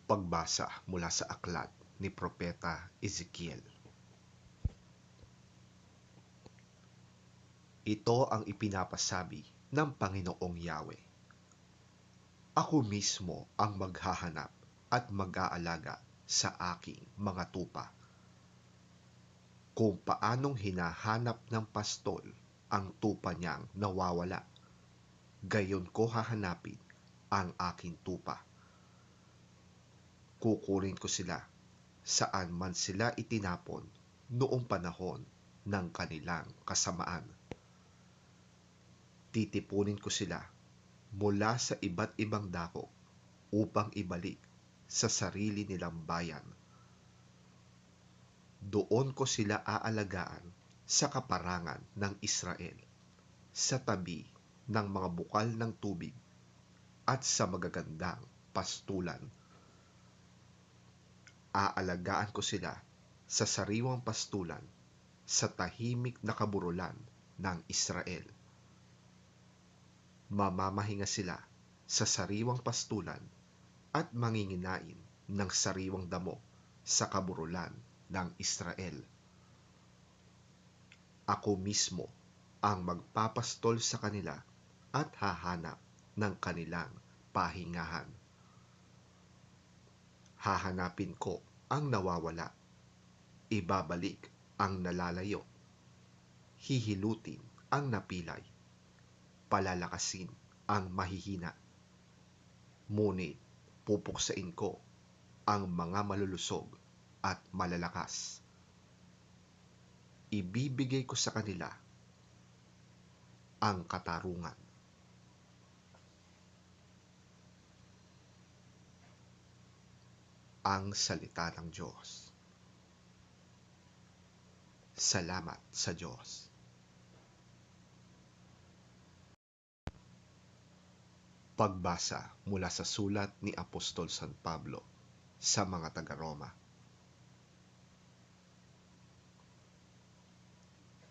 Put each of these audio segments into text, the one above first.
Pagbasa mula sa aklat ni Propeta Ezekiel. Ito ang ipinapasabi ng Panginoong Yahweh. Ako mismo ang maghahanap at mag-aalaga sa aking mga tupa. Kung paanong hinahanap ng pastol ang tupa niyang nawawala, gayon ko hahanapin ang aking tupa. Kukunin ko sila saan man sila itinapon noong panahon ng kanilang kasamaan. Titipunin ko sila mula sa iba't ibang dako upang ibalik sa sarili nilang bayan. Doon ko sila aalagaan sa kaparangan ng Israel, sa tabi ng mga bukal ng tubig at sa magagandang pastulan. Aalagaan ko sila sa sariwang pastulan, sa tahimik na kaburulan ng Israel. Mamamahinga sila sa sariwang pastulan at manginginain ng sariwang damo sa kaburulan ng Israel. Ako mismo ang magpapastol sa kanila at hahanap ng kanilang pahingahan. Hahanapin ko ang nawawala, ibabalik ang nalalayo, hihilutin ang napilay, palalakasin ang mahihina. Ngunit pupuksain ko ang mga malulusog at malalakas. Ibibigay ko sa kanila ang katarungan. Ang salita ng Diyos. Salamat sa Diyos. Pagbasa mula sa sulat ni Apostol San Pablo sa mga taga-Roma.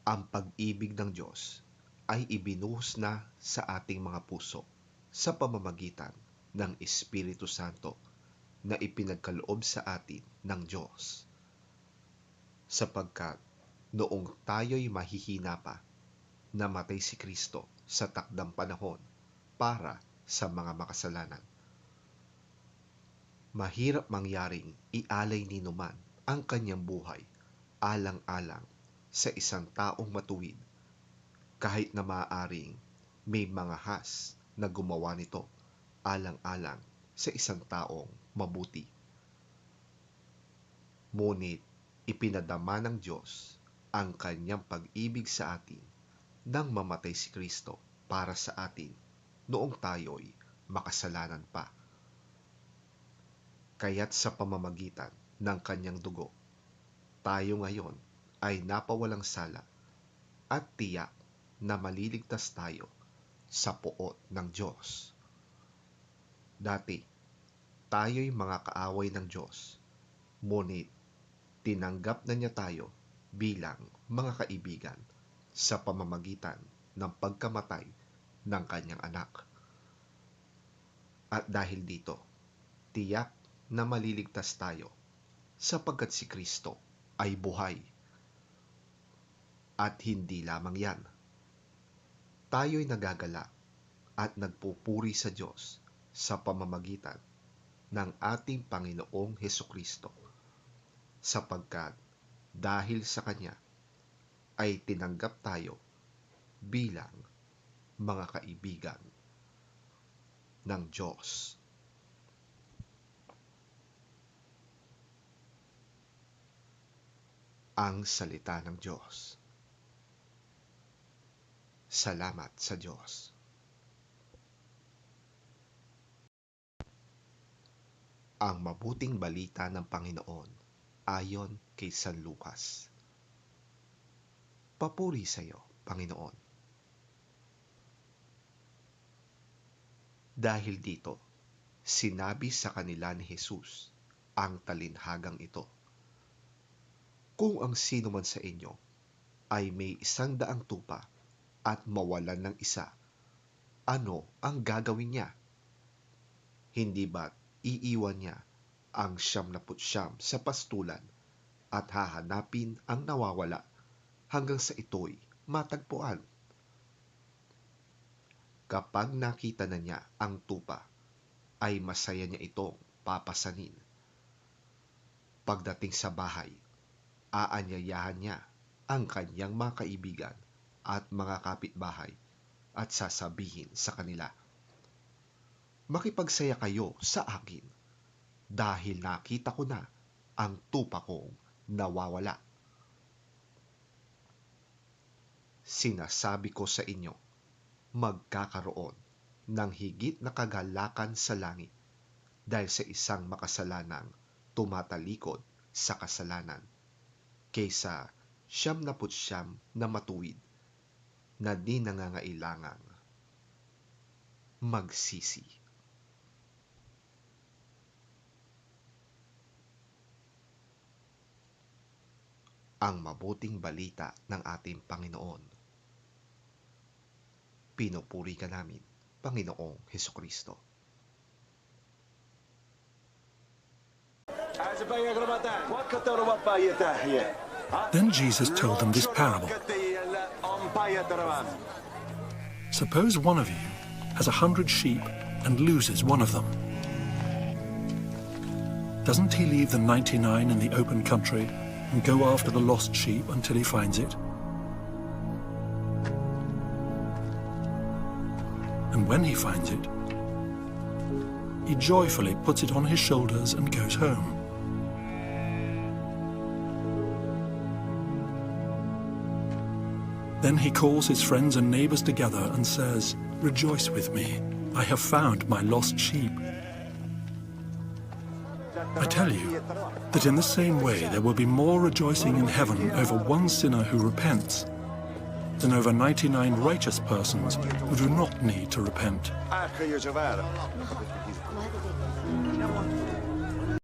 Ang pag-ibig ng Diyos ay ibinuhos na sa ating mga puso sa pamamagitan ng Espiritu Santo na ipinagkaloob sa atin ng Diyos. Sapagkat noong tayo'y mahihina pa, namatay si Kristo sa takdang panahon para sa mga makasalanan. Mahirap mangyaring ialay ni numan ang kanyang buhay alang-alang sa isang taong matuwid, kahit na maaaring may mga has na gumawa nito alang-alang sa isang taong mabuti. Ngunit ipinadama ng Diyos ang kanyang pag-ibig sa atin nang mamatay si Kristo para sa atin noong tayo'y makasalanan pa. Kaya't sa pamamagitan ng kanyang dugo, tayo ngayon ay napawalang sala at tiyak na maliligtas tayo sa poot ng Diyos. Dati, tayo'y mga kaaway ng Diyos, ngunit tinanggap na niya tayo bilang mga kaibigan sa pamamagitan ng pagkamatay ng kanyang anak. At dahil dito, tiyak na maliligtas tayo sapagkat si Kristo ay buhay. At hindi lamang yan, tayo'y nagagalak at nagpupuri sa Diyos sa pamamagitan ng ating Panginoong Hesukristo, sapagkat dahil sa Kanya ay tinanggap tayo bilang mga kaibigan ng Diyos. Ang salita ng Diyos. Salamat sa Diyos. Ang mabuting balita ng Panginoon ayon kay San Lucas. Papuri sa iyo, Panginoon. Dahil dito, sinabi sa kanila ni Jesus ang talinhagang ito. Kung ang sino man sa inyo ay may 100 tupa at mawalan ng isa, ano ang gagawin niya? Hindi ba't iiwan niya ang 99 sa pastulan at hahanapin ang nawawala hanggang sa ito'y matagpuan. Kapag nakita na niya ang tupa, ay masaya niya itong papasanin. Pagdating sa bahay, aanyayahan niya ang kanyang mga kaibigan at mga kapitbahay at sasabihin sa kanila, "Makipagsaya kayo sa akin dahil nakita ko na ang tupa kong nawawala." Sinasabi ko sa inyo, magkakaroon ng higit na kagalakan sa langit dahil sa isang makasalanang tumatalikod sa kasalanan kaysa 99 na matuwid na di nangangailangang magsisi. Ang mabuting balita ng ating Panginoon. Pinupuri ka namin, Panginoong Hesukristo. Then Jesus told them this parable. Suppose one of you has 100 sheep and loses one of them. Doesn't he leave the 99 in the open country and go after the lost sheep until he finds it? And when he finds it, he joyfully puts it on his shoulders and goes home. Then he calls his friends and neighbors together and says, "Rejoice with me, I have found my lost sheep." I tell you that in the same way there will be more rejoicing in heaven over one sinner who repents than over 99 righteous persons who do not need to repent.